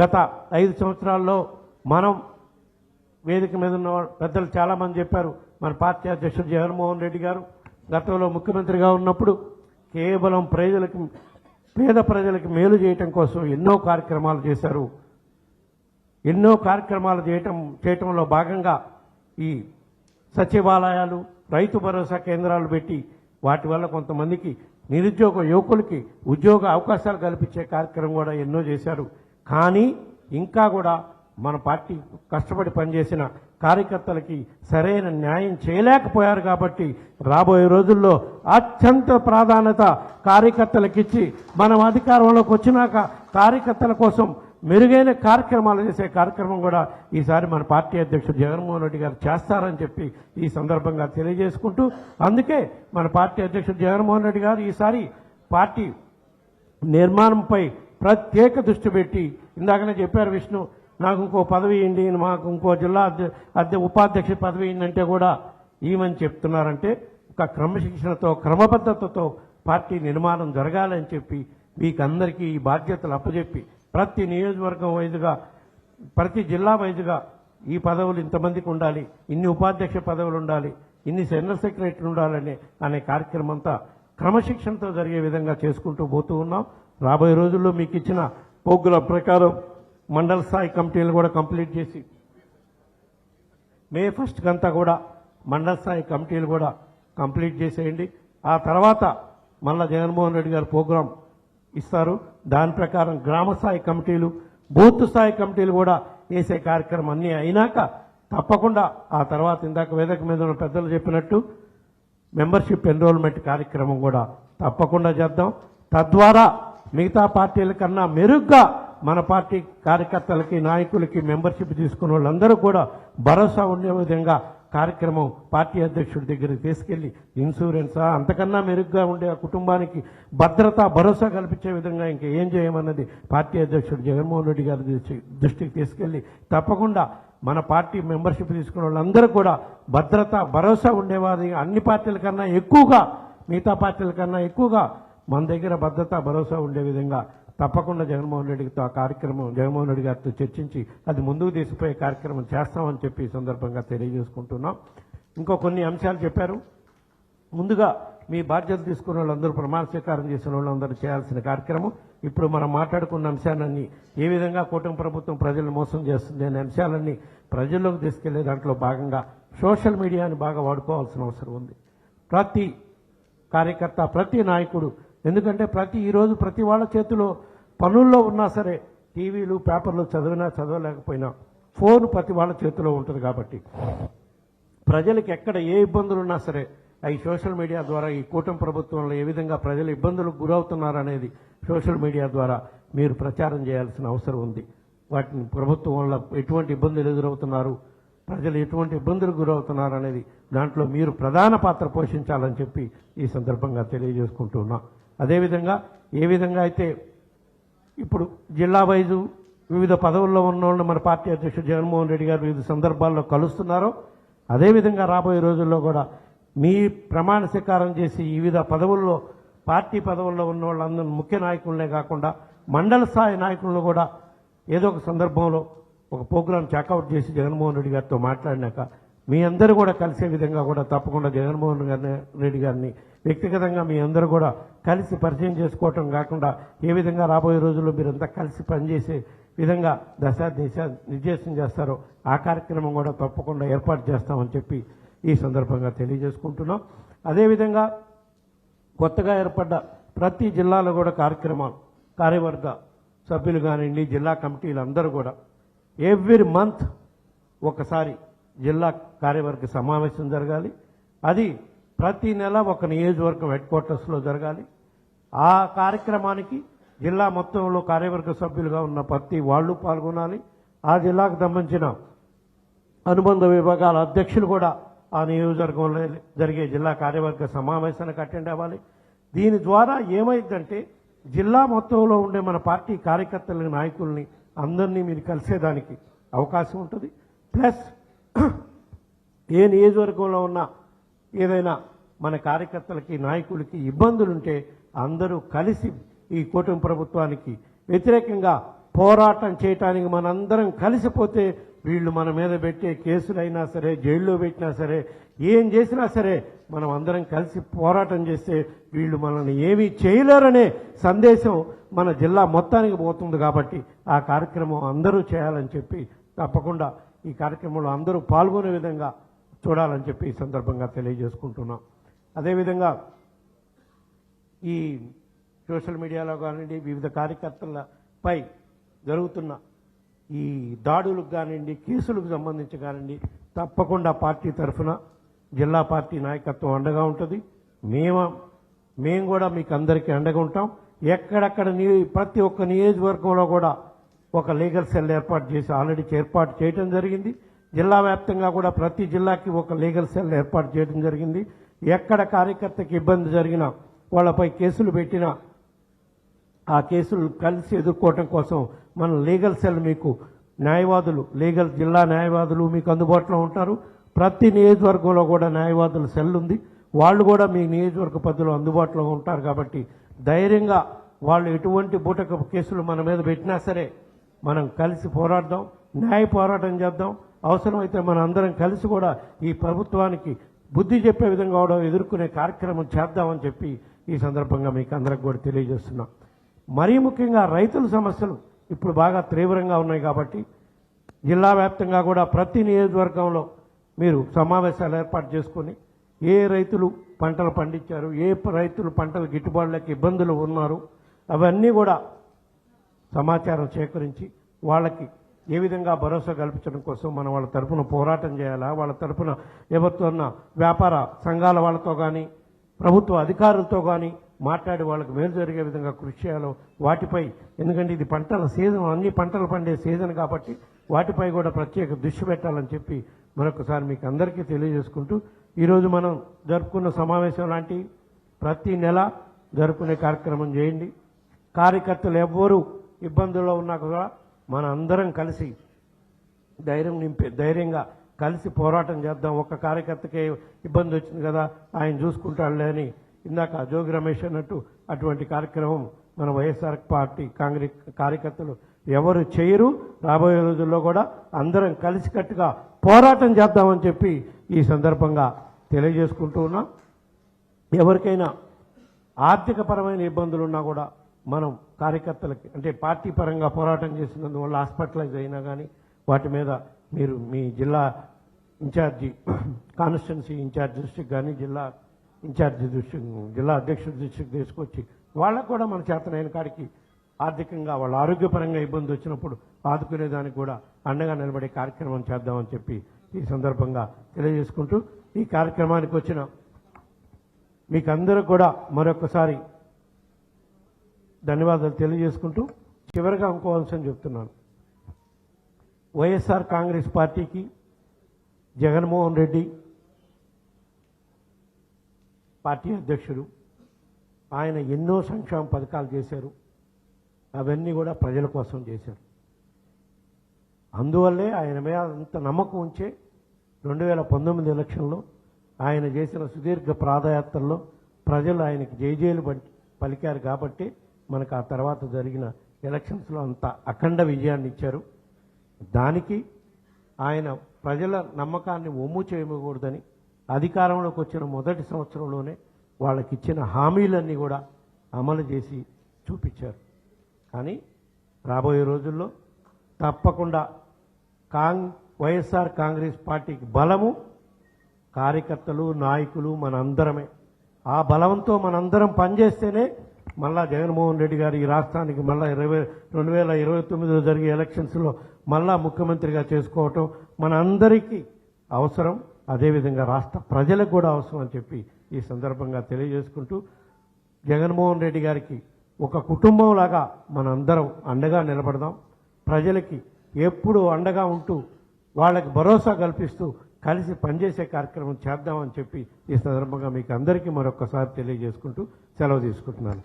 గత 5 సంవత్సరాల్లో మనం వేదిక మీద ఉన్న పెద్దలు చాలామంది చెప్పారు. మన పార్టీ అధ్యక్షుడు జగన్మోహన్ రెడ్డి గారు గతంలో ముఖ్యమంత్రిగా ఉన్నప్పుడు కేవలం పేద ప్రజలకు మేలు చేయటం కోసం ఎన్నో కార్యక్రమాలు చేశారు. ఎన్నో కార్యక్రమాలు చేయటంలో భాగంగా ఈ సచివాలయాలు, రైతు భరోసా కేంద్రాలు పెట్టి వాటి వల్ల కొంతమందికి నిరుద్యోగ యువకులకి ఉద్యోగ అవకాశాలు కల్పించే కార్యక్రమం కూడా ఎన్నో చేశారు. కానీ ఇంకా కూడా మన పార్టీ కష్టపడి పనిచేసిన కార్యకర్తలకి సరైన న్యాయం చేయలేకపోయారు. కాబట్టి రాబోయే రోజుల్లో అత్యంత ప్రాధాన్యత కార్యకర్తలకిచ్చి మనం అధికారంలోకి వచ్చినాక కార్యకర్తల కోసం మెరుగైన కార్యక్రమాలు చేసే కార్యక్రమం కూడా ఈసారి మన పార్టీ అధ్యక్షుడు జగన్మోహన్ రెడ్డి గారు చేస్తారని చెప్పి ఈ సందర్భంగా తెలియజేసుకుంటూ, అందుకే మన పార్టీ అధ్యక్షుడు జగన్మోహన్ రెడ్డి గారు ఈసారి పార్టీ నిర్మాణంపై ప్రత్యేక దృష్టి పెట్టి, ఇందాకనే చెప్పారు విష్ణు, నాకు ఇంకో పదవి ఇవ్వండి, మాకు ఇంకో జిల్లా ఉపాధ్యక్ష పదవి ఇవ్వండి కూడా ఈమని చెప్తున్నారంటే ఒక క్రమశిక్షణతో క్రమబద్ధతతో పార్టీ నిర్మాణం జరగాలని చెప్పి మీకందరికీ ఈ బాధ్యతలు అప్పచెప్పి ప్రతి నియోజకవర్గం వైజుగా ప్రతి జిల్లా వైజుగా ఈ పదవులు ఇంతమందికి ఉండాలి, ఇన్ని ఉపాధ్యక్ష పదవులు ఉండాలి, ఇన్ని జనరల్ సెక్రటరీలు ఉండాలని అనే కార్యక్రమం అంతా క్రమశిక్షణతో జరిగే విధంగా చేసుకుంటూ పోతూ ఉన్నాం. రాబోయే రోజుల్లో మీకు ఇచ్చిన పోగ్గుల ప్రకారం మండల స్థాయి కమిటీలు కూడా కంప్లీట్ చేసి మే 1 కంతా కూడా మండల స్థాయి కమిటీలు కూడా కంప్లీట్ చేసేయండి. ఆ తర్వాత మళ్ళా జగన్మోహన్ రెడ్డి గారు ప్రోగ్రాం ఇస్తారు. దాని ప్రకారం గ్రామ స్థాయి కమిటీలు, బూత్ స్థాయి కమిటీలు కూడా వేసే కార్యక్రమం అన్నీ అయినాక తప్పకుండా ఆ తర్వాత ఇందాక వేదిక మీద ఉన్న పెద్దలు చెప్పినట్టు మెంబర్షిప్ ఎన్రోల్మెంట్ కార్యక్రమం కూడా తప్పకుండా చేద్దాం. తద్వారా మిగతా పార్టీల కన్నా మెరుగ్గా మన పార్టీ కార్యకర్తలకి, నాయకులకి మెంబర్షిప్ తీసుకున్న వాళ్ళందరూ కూడా భరోసా ఉండే విధంగా కార్యక్రమం పార్టీ అధ్యక్షుడి దగ్గరికి తీసుకెళ్లి ఇన్సూరెన్సా అంతకన్నా మెరుగ్గా ఉండే కుటుంబానికి భద్రత, భరోసా కల్పించే విధంగా ఇంకా ఏం చేయమన్నది పార్టీ అధ్యక్షుడు జగన్మోహన్ రెడ్డి గారి దృష్టికి తీసుకెళ్లి తప్పకుండా మన పార్టీ మెంబర్షిప్ తీసుకున్న వాళ్ళందరూ కూడా భద్రత, భరోసా ఉండేవారి అన్ని పార్టీల కన్నా ఎక్కువగా, మిగతా పార్టీల కన్నా ఎక్కువగా మన దగ్గర భద్రత, భరోసా ఉండే విధంగా తప్పకుండా జగన్మోహన్ రెడ్డి గారితో చర్చించి అది ముందుకు తీసుకుపోయే కార్యక్రమం చేస్తామని చెప్పి ఈ సందర్భంగా తెలియజేసుకుంటున్నాం. ఇంకో కొన్ని అంశాలు చెప్పారు. ముందుగా మీ బాధ్యత తీసుకున్న వాళ్ళందరూ, ప్రమాణ స్వీకారం చేసిన వాళ్ళందరూ చేయాల్సిన కార్యక్రమం. ఇప్పుడు మనం మాట్లాడుకున్న అంశాలన్నీ ఏ విధంగా కూటమి ప్రభుత్వం ప్రజలను మోసం చేస్తుంది అనే అంశాలన్నీ ప్రజల్లోకి తీసుకెళ్లే దాంట్లో భాగంగా సోషల్ మీడియాని బాగా వాడుకోవాల్సిన అవసరం ఉంది. ప్రతి కార్యకర్త, ప్రతి నాయకుడు, ఎందుకంటే ఈరోజు ప్రతి వాళ్ళ చేతిలో పనుల్లో ఉన్నా సరే టీవీలు, పేపర్లు చదివినా చదవలేకపోయినా ఫోన్ ప్రతి వాళ్ళ చేతిలో ఉంటుంది. కాబట్టి ప్రజలకు ఎక్కడ ఏ ఇబ్బందులు ఉన్నా సరే ఈ సోషల్ మీడియా ద్వారా, ఈ కూటమి ప్రభుత్వంలో ఏ విధంగా ప్రజలు ఇబ్బందులకు గురవుతున్నారనేది సోషల్ మీడియా ద్వారా మీరు ప్రచారం చేయాల్సిన అవసరం ఉంది. వాటిని ప్రభుత్వం వల్ల ఎటువంటి ఇబ్బందులు ఎదురవుతున్నారు, ప్రజలు ఎటువంటి ఇబ్బందులకు గురవుతున్నారు అనేది దాంట్లో మీరు ప్రధాన పాత్ర పోషించాలని చెప్పి ఈ సందర్భంగా తెలియజేసుకుంటున్నా. అదేవిధంగా ఏ విధంగా అయితే ఇప్పుడు జిల్లా వైజు వివిధ పదవుల్లో ఉన్న వాళ్ళు మన పార్టీ అధ్యక్షుడు జగన్మోహన్ రెడ్డి గారు వివిధ సందర్భాల్లో కలుస్తున్నారో అదేవిధంగా రాబోయే రోజుల్లో కూడా మీ ప్రమాణ స్వీకారం చేసి వివిధ పదవుల్లో, పార్టీ పదవుల్లో ఉన్న వాళ్ళందరూ ముఖ్య నాయకులనే కాకుండా మండల స్థాయి నాయకులను కూడా ఏదో ఒక సందర్భంలో ఒక ప్రోగ్రాం చెక్అవుట్ చేసి జగన్మోహన్ రెడ్డి గారితో మాట్లాడినాక మీ అందరూ కూడా కలిసే విధంగా కూడా తప్పకుండా జగన్మోహన్ రెడ్డి గారిని వ్యక్తిగతంగా మీ అందరూ కూడా కలిసి పరిచయం చేసుకోవటం కాకుండా ఏ విధంగా రాబోయే రోజుల్లో మీరంతా కలిసి పనిచేసే విధంగా నిర్దేశం చేస్తారో ఆ కార్యక్రమం కూడా తప్పకుండా ఏర్పాటు చేస్తామని చెప్పి ఈ సందర్భంగా తెలియజేసుకుంటున్నాం. అదేవిధంగా కొత్తగా ఏర్పడ్డ ప్రతి జిల్లాలో కూడా కార్యవర్గ సభ్యులు కానివ్వండి, జిల్లా కమిటీలు అందరూ కూడా ఎవ్రీ మంత్ ఒకసారి జిల్లా కార్యవర్గ సమావేశం జరగాలి. అది ప్రతి నెల ఒక నియోజకవర్గం హెడ్ క్వార్టర్స్లో జరగాలి. ఆ కార్యక్రమానికి జిల్లా మొత్తంలో కార్యవర్గ సభ్యులుగా ఉన్న ప్రతి వాళ్ళు పాల్గొనాలి. ఆ జిల్లాకు సంబంధించిన అనుబంధ విభాగాల అధ్యక్షులు కూడా ఆ నియోజకవర్గంలో జరిగే జిల్లా కార్యవర్గ సమావేశానికి అటెండ్ అవ్వాలి. దీని ద్వారా ఏమైందంటే జిల్లా మొత్తంలో ఉండే మన పార్టీ కార్యకర్తలని, నాయకుల్ని అందరినీ మీరు కలిసేదానికి అవకాశం ఉంటుంది. ప్లస్ ఏ నియోజకవర్గంలో ఉన్న ఏదైనా మన కార్యకర్తలకి, నాయకులకి ఇబ్బందులుంటే అందరూ కలిసి ఈ కూటమి ప్రభుత్వానికి వ్యతిరేకంగా పోరాటం చేయటానికి మనందరం కలిసిపోతే వీళ్ళు మన మీద పెట్టే కేసులైనా సరే, జైల్లో పెట్టినా సరే, ఏం చేసినా సరే మనం అందరం కలిసి పోరాటం చేస్తే వీళ్ళు మనల్ని ఏమీ చేయలేరనే సందేశం మన జిల్లా మొత్తానికి పోతుంది. కాబట్టి ఆ కార్యక్రమం అందరూ చేయాలని చెప్పి, తప్పకుండా ఈ కార్యక్రమంలో అందరూ పాల్గొనే విధంగా చూడాలని చెప్పి ఈ సందర్భంగా తెలియజేసుకుంటున్నాం. అదేవిధంగా ఈ సోషల్ మీడియాలో కానివ్వండి, వివిధ కార్యకర్తలపై జరుగుతున్న ఈ దాడులకు కానివ్వండి, కేసులకు సంబంధించి కానివ్వండి, తప్పకుండా పార్టీ తరఫున జిల్లా పార్టీ నాయకత్వం అండగా ఉంటుంది. మేము కూడా మీకు అందరికీ అండగా ఉంటాం. ఎక్కడెక్కడ ప్రతి ఒక్క నియోజకవర్గంలో కూడా ఒక లీగల్ సెల్ ఏర్పాటు చేసి ఆల్రెడీ ఏర్పాటు చేయడం జరిగింది. జిల్లా వ్యాప్తంగా కూడా ప్రతి జిల్లాకి ఒక లీగల్ సెల్ ఏర్పాటు చేయడం జరిగింది. ఎక్కడ కార్యకర్తకి ఇబ్బంది జరిగినా, వాళ్ళపై కేసులు పెట్టినా ఆ కేసులు కలిసి ఎదుర్కోవటం కోసం మన లీగల్ సెల్ మీకు న్యాయవాదులు, జిల్లా న్యాయవాదులు మీకు అందుబాటులో ఉంటారు. ప్రతి నియోజకవర్గంలో కూడా న్యాయవాదుల సెల్ ఉంది. వాళ్ళు కూడా మీ నియోజకవర్గ పద్ధతిలో అందుబాటులో ఉంటారు. కాబట్టి ధైర్యంగా వాళ్ళు ఎటువంటి బూటకపు కేసులు మన మీద పెట్టినా సరే మనం కలిసి పోరాడదాం, న్యాయ పోరాటం చేద్దాం. అవసరమైతే మన అందరం కలిసి కూడా ఈ ప్రభుత్వానికి బుద్ధి చెప్పే విధంగా కూడా ఎదుర్కొనే కార్యక్రమం చేద్దామని చెప్పి ఈ సందర్భంగా మీకు అందరికి కూడా తెలియజేస్తున్నాం. మరీ ముఖ్యంగా రైతుల సమస్యలు ఇప్పుడు బాగా తీవ్రంగా ఉన్నాయి. కాబట్టి జిల్లా వ్యాప్తంగా కూడా ప్రతి నియోజకవర్గంలో మీరు సమావేశాలు ఏర్పాటు చేసుకొని ఏ రైతులు పంటలు పండించారు, ఏ రైతులు పంటలు గిట్టుబాటులోకి ఇబ్బందులు ఉన్నారు, అవన్నీ కూడా సమాచారం సేకరించి వాళ్ళకి ఏ విధంగా భరోసా కల్పించడం కోసం మనం వాళ్ళ తరఫున పోరాటం చేయాలా, వాళ్ళ తరఫున ఎవరితో ఉన్న వ్యాపార సంఘాల వాళ్ళతో కానీ, ప్రభుత్వ అధికారులతో కానీ మాట్లాడి వాళ్ళకి మేలు జరిగే విధంగా కృషి చేయాలో వాటిపై, ఎందుకంటే ఇది పంటల సీజన్, అన్ని పంటలు పండే సీజన్ కాబట్టి వాటిపై కూడా ప్రత్యేక దృష్టి పెట్టాలని చెప్పి మరొకసారి మీకు అందరికీ తెలియజేసుకుంటూ, ఈరోజు మనం జరుపుకున్న సమావేశం లాంటి ప్రతి నెల జరుపుకునే కార్యక్రమం చేయండి. కార్యకర్తలు ఎవ్వరూ ఇబ్బందుల్లో ఉన్నా కూడా మన అందరం కలిసి ధైర్యంగా కలిసి పోరాటం చేద్దాం. ఒక్క కార్యకర్తకే ఇబ్బంది వచ్చింది కదా ఆయన చూసుకుంటాడులే అని ఇందాక జోగి రమేష్ అన్నట్టు అటువంటి కార్యక్రమం మన వైఎస్ఆర్ పార్టీ కాంగ్రెస్ కార్యకర్తలు ఎవరు చేయరు. రాబోయే రోజుల్లో కూడా అందరం కలిసికట్టుగా పోరాటం చేద్దామని చెప్పి ఈ సందర్భంగా తెలియజేసుకుంటూ ఉన్నాం. ఎవరికైనా ఆర్థికపరమైన ఇబ్బందులు ఉన్నా కూడా మనం కార్యకర్తలకి, అంటే పార్టీ పరంగా పోరాటం చేసినందువల్ల హాస్పిటలైజ్ అయినా కానీ వాటి మీద మీరు మీ జిల్లా ఇన్ఛార్జి, కాన్స్టిట్యున్సీ ఇన్ఛార్జ్ దృష్టికి కానీ, జిల్లా ఇన్ఛార్జి దృష్టికి, జిల్లా అధ్యక్షుడి దృష్టికి తీసుకొచ్చి వాళ్ళకు కూడా మన చేతనైన కాడికి ఆర్థికంగా, వాళ్ళ ఆరోగ్యపరంగా ఇబ్బంది వచ్చినప్పుడు ఆదుకునేదానికి కూడా అండగా నిలబడే కార్యక్రమం చేద్దామని చెప్పి ఈ సందర్భంగా తెలియజేసుకుంటూ, ఈ కార్యక్రమానికి వచ్చిన మీకందరూ కూడా మరొకసారి ధన్యవాదాలు తెలియజేసుకుంటూ, చివరిగా ఇంకో అంశం చెప్తున్నాను. వైఎస్ఆర్ కాంగ్రెస్ పార్టీకి జగన్మోహన్ రెడ్డి పార్టీ అధ్యక్షుడు, ఆయన ఎన్నో సంక్షేమ పథకాలు చేశారు. అవన్నీ కూడా ప్రజల కోసం చేశారు. అందువల్లే ఆయన మీద అంత నమ్మకం ఉంచే 2019 ఎలక్షన్లో ఆయన చేసిన సుదీర్ఘ పాదయాత్రలో ప్రజలు ఆయనకి జైజేలు పలికారు. కాబట్టి మనకు ఆ తర్వాత జరిగిన ఎలక్షన్స్లో అంత అఖండ విజయాన్ని ఇచ్చారు. దానికి ఆయన ప్రజల నమ్మకాన్ని ఒమ్ము చేయకూడదని అధికారంలోకి వచ్చిన మొదటి సంవత్సరంలోనే వాళ్ళకి ఇచ్చిన హామీలన్నీ కూడా అమలు చేసి చూపించారు. కానీ రాబోయే రోజుల్లో తప్పకుండా వైఎస్ఆర్ కాంగ్రెస్ పార్టీకి బలము కార్యకర్తలు, నాయకులు మనందరమే. ఆ బలంతో మనందరం పనిచేస్తేనే మళ్ళా జగన్మోహన్ రెడ్డి గారు ఈ రాష్ట్రానికి మళ్ళా 2029లో జరిగే ఎలక్షన్స్లో మళ్ళా ముఖ్యమంత్రిగా చేసుకోవటం మన అందరికీ అవసరం. అదేవిధంగా రాష్ట్ర ప్రజలకు కూడా అవసరం అని చెప్పి ఈ సందర్భంగా తెలియజేసుకుంటూ, జగన్మోహన్ రెడ్డి గారికి ఒక కుటుంబంలాగా మనందరం అండగా నిలబడదాం. ప్రజలకి ఎప్పుడు అండగా ఉంటూ వాళ్ళకి భరోసా కల్పిస్తూ కలిసి పనిచేసే కార్యక్రమం చేద్దామని చెప్పి ఈ సందర్భంగా మీకు అందరికీ మరొకసారి తెలియజేసుకుంటూ సెలవు తీసుకుంటున్నాను.